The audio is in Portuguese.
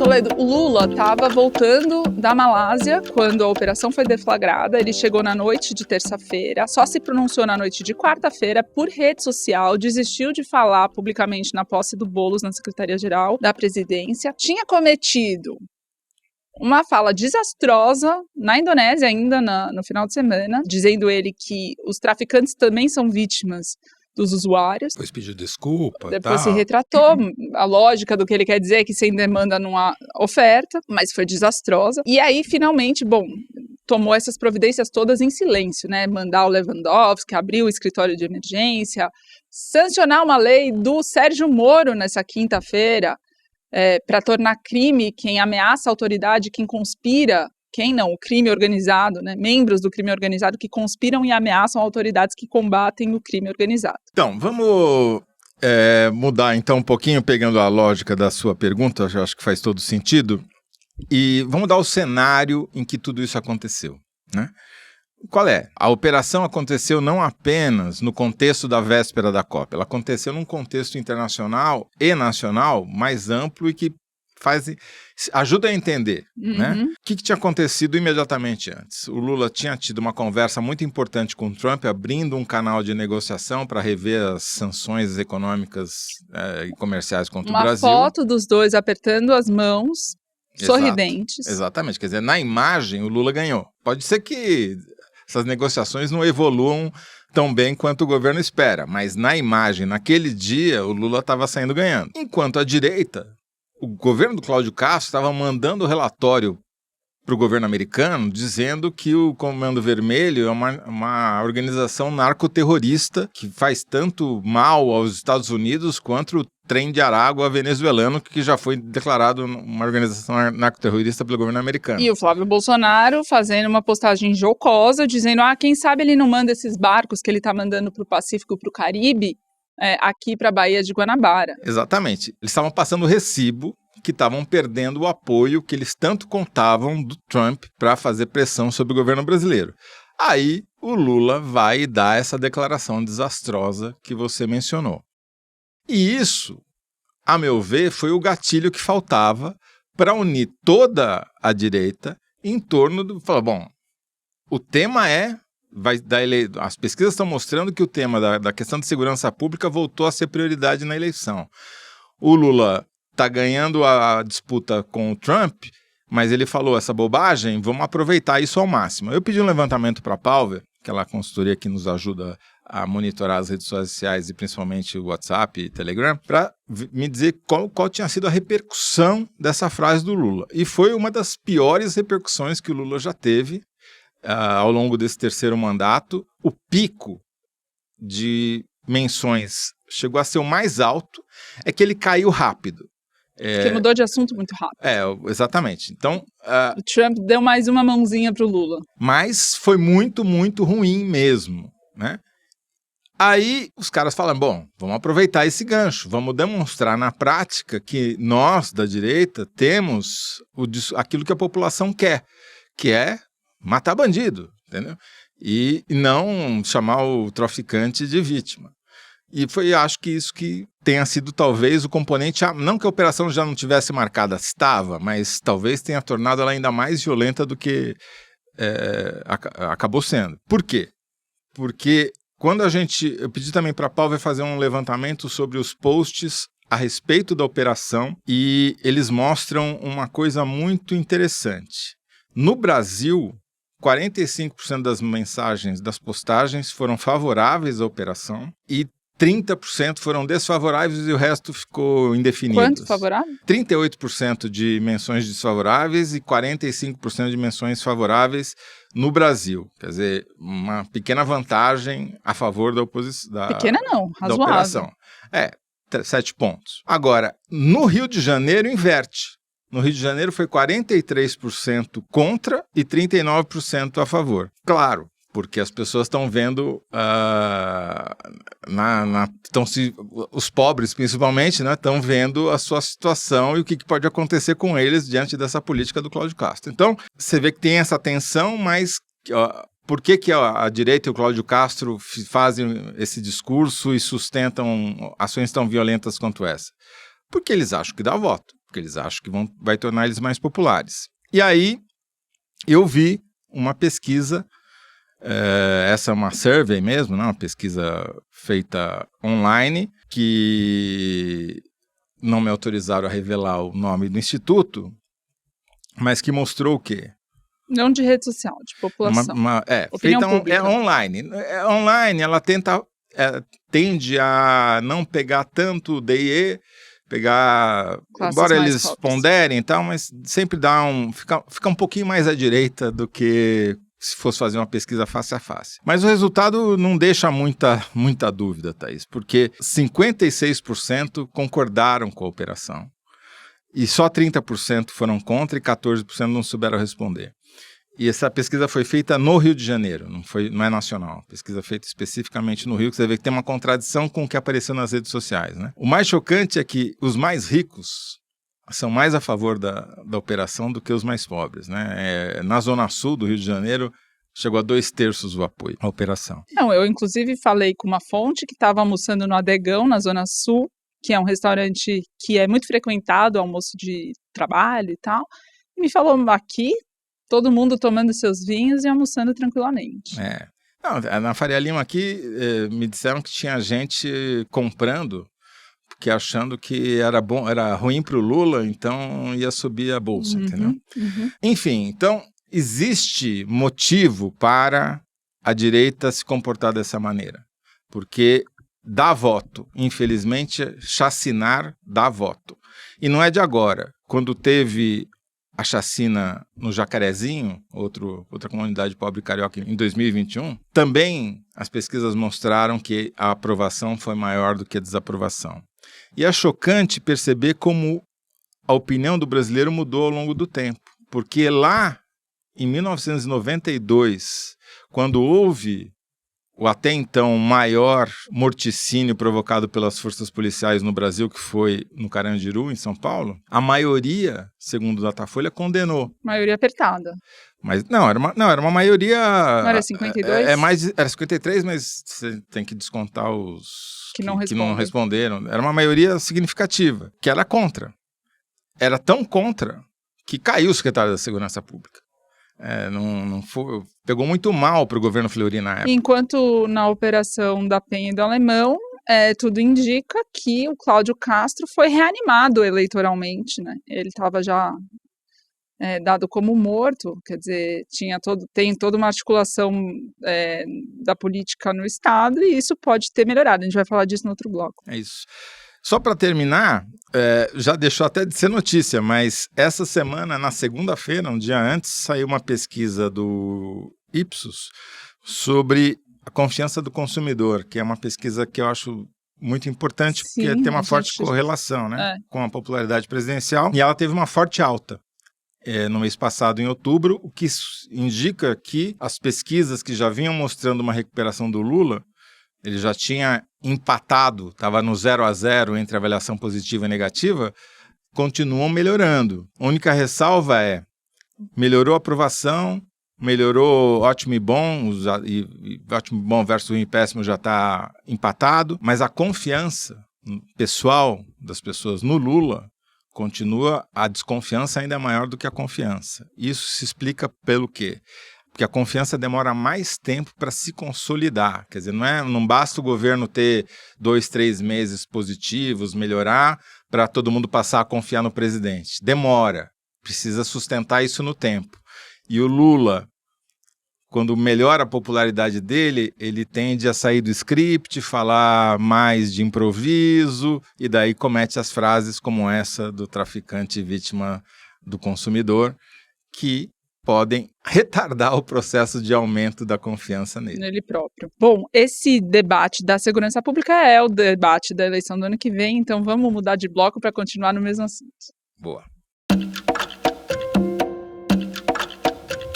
Toledo, o Lula estava voltando da Malásia quando a operação foi deflagrada. Ele chegou na noite de terça-feira, só se pronunciou na noite de quarta-feira por rede social, desistiu de falar publicamente na posse do Boulos na Secretaria-Geral da Presidência. Tinha cometido uma fala desastrosa na Indonésia ainda no final de semana, dizendo ele que os traficantes também são vítimas dos usuários. Depois pediu desculpa. Depois se retratou. A lógica do que ele quer dizer é que sem demanda não há oferta, mas foi desastrosa. E aí, finalmente, tomou essas providências todas em silêncio, né? Mandar o Lewandowski, abrir o escritório de emergência, sancionar uma lei do Sérgio Moro nessa quinta-feira, para tornar crime quem ameaça a autoridade, quem conspira. Quem não? O crime organizado, né? Membros do crime organizado que conspiram e ameaçam autoridades que combatem o crime organizado. Então, vamos mudar então um pouquinho, pegando a lógica da sua pergunta, eu acho que faz todo sentido, e vamos dar o cenário em que tudo isso aconteceu, né? Qual é? A operação aconteceu não apenas no contexto da véspera da Copa, ela aconteceu num contexto internacional e nacional mais amplo e que ajuda a entender, né? O que tinha acontecido imediatamente antes? O Lula tinha tido uma conversa muito importante com o Trump, abrindo um canal de negociação para rever as sanções econômicas e comerciais contra o Brasil. Uma foto dos dois apertando as mãos, sorridentes. Exatamente, quer dizer, na imagem o Lula ganhou. Pode ser que essas negociações não evoluam tão bem quanto o governo espera, mas na imagem, naquele dia, o Lula estava saindo ganhando. Enquanto a direita, o governo do Cláudio Castro estava mandando relatório para o governo americano dizendo que o Comando Vermelho é uma organização narcoterrorista que faz tanto mal aos Estados Unidos quanto o Trem de Aragua venezuelano, que já foi declarado uma organização narcoterrorista pelo governo americano. E o Flávio Bolsonaro fazendo uma postagem jocosa, dizendo, quem sabe ele não manda esses barcos que ele está mandando para o Pacífico e para o Caribe, aqui para a Baía de Guanabara. Exatamente. Eles estavam passando o recibo que estavam perdendo o apoio que eles tanto contavam do Trump para fazer pressão sobre o governo brasileiro. Aí o Lula vai dar essa declaração desastrosa que você mencionou. E isso, a meu ver, foi o gatilho que faltava para unir toda a direita em torno do... Falar, o tema as pesquisas estão mostrando que o tema da questão de segurança pública voltou a ser prioridade na eleição. O Lula está ganhando a disputa com o Trump, mas ele falou essa bobagem, vamos aproveitar isso ao máximo. Eu pedi um levantamento para a Palver, aquela consultoria que nos ajuda a monitorar as redes sociais e principalmente o WhatsApp e Telegram, para me dizer qual tinha sido a repercussão dessa frase do Lula. E foi uma das piores repercussões que o Lula já teve ao longo desse terceiro mandato. O pico de menções chegou a ser o mais alto, é que ele caiu rápido. Porque mudou de assunto muito rápido. Exatamente. Então, o Trump deu mais uma mãozinha para o Lula. Mas foi muito, muito ruim mesmo, né? Aí os caras falam, vamos aproveitar esse gancho, vamos demonstrar na prática que nós, da direita, temos aquilo que a população quer, que é matar bandido, entendeu? E não chamar o traficante de vítima. E acho que isso que tenha sido talvez o componente, não que a operação já não tivesse marcada, estava, mas talvez tenha tornado ela ainda mais violenta do que acabou sendo. Por quê? Porque quando eu pedi também para a Paulo fazer um levantamento sobre os posts a respeito da operação e eles mostram uma coisa muito interessante. No Brasil, 45% das mensagens, das postagens foram favoráveis à operação e 30% foram desfavoráveis e o resto ficou indefinido. Quanto favorável? 38% de menções desfavoráveis e 45% de menções favoráveis no Brasil. Quer dizer, uma pequena vantagem a favor da oposição. Pequena não, razoável. Da operação. 7 pontos. Agora, no Rio de Janeiro, inverte. No Rio de Janeiro foi 43% contra e 39% a favor. Claro, porque as pessoas estão vendo, os pobres principalmente, né, estão vendo a sua situação e o que pode acontecer com eles diante dessa política do Cláudio Castro. Então, você vê que tem essa tensão, mas por que a direita e o Cláudio Castro fazem esse discurso e sustentam ações tão violentas quanto essa? Porque eles acham que dá voto. porque eles acham que vai tornar eles mais populares. E aí eu vi uma pesquisa, essa é uma survey mesmo, né? Uma pesquisa feita online, que não me autorizaram a revelar o nome do instituto, mas que mostrou o quê? Não de rede social, de população. Feita online. Online, ela tende a não pegar tanto o DIE, embora eles ponderem e tal, mas sempre fica um pouquinho mais à direita do que se fosse fazer uma pesquisa face a face. Mas o resultado não deixa muita dúvida, Thaís, porque 56% concordaram com a operação e só 30% foram contra e 14% não souberam responder. E essa pesquisa foi feita no Rio de Janeiro, não é nacional. Pesquisa feita especificamente no Rio, que você vê que tem uma contradição com o que apareceu nas redes sociais, né? O mais chocante é que os mais ricos são mais a favor da operação do que os mais pobres, né? Na Zona Sul do Rio de Janeiro, chegou a 2/3 do apoio à operação. Não, eu inclusive falei com uma fonte que estava almoçando no Adegão, na Zona Sul, que é um restaurante que é muito frequentado, almoço de trabalho e tal, e me falou, aqui todo mundo tomando seus vinhos e almoçando tranquilamente. Não, na Faria Lima aqui, me disseram que tinha gente comprando, porque achando que era ruim para o Lula, então ia subir a bolsa, entendeu? Enfim, então existe motivo para a direita se comportar dessa maneira, porque dá voto, infelizmente, chacinar dá voto. E não é de agora, quando teve a chacina no Jacarezinho, outra comunidade pobre carioca, em 2021, também as pesquisas mostraram que a aprovação foi maior do que a desaprovação. E é chocante perceber como a opinião do brasileiro mudou ao longo do tempo, porque lá em 1992, quando houve o até então maior morticínio provocado pelas forças policiais no Brasil, que foi no Carandiru, em São Paulo, a maioria, segundo o Datafolha, condenou. Maioria apertada. Mas era uma maioria... Não era 52? Era 53, mas você tem que descontar os que não responderam. Era uma maioria significativa, que era contra. Era tão contra que caiu o secretário da Segurança Pública. Pegou muito mal para o governo Fleury na época. Enquanto na operação da Penha e do Alemão, tudo indica que o Cláudio Castro foi reanimado eleitoralmente, né? Ele estava já dado como morto, quer dizer, tem toda uma articulação da política no Estado e isso pode ter melhorado. A gente vai falar disso no outro bloco. É isso. Só para terminar, já deixou até de ser notícia, mas essa semana, na segunda-feira, um dia antes, saiu uma pesquisa do Ipsos sobre a confiança do consumidor, que é uma pesquisa que eu acho muito importante, porque tem uma forte correlação, né, com a popularidade presidencial, e ela teve uma forte alta no mês passado, em outubro, o que indica que as pesquisas que já vinham mostrando uma recuperação do Lula, ele já tinha empatado, estava no 0-0 entre avaliação positiva e negativa, continuam melhorando. A única ressalva melhorou a aprovação, melhorou ótimo e bom, e ótimo e bom versus ruim e péssimo já está empatado, mas a confiança pessoal das pessoas no Lula continua, a desconfiança ainda é maior do que a confiança. Isso se explica pelo quê? Porque a confiança demora mais tempo para se consolidar. Quer dizer, não basta o governo ter 2, 3 meses positivos, melhorar, para todo mundo passar a confiar no presidente. Demora. Precisa sustentar isso no tempo. E o Lula, quando melhora a popularidade dele, ele tende a sair do script, falar mais de improviso, e daí comete as frases como essa do traficante vítima do consumidor, que podem retardar o processo de aumento da confiança nele próprio. Bom, esse debate da segurança pública é o debate da eleição do ano que vem, então vamos mudar de bloco para continuar no mesmo assunto. Boa.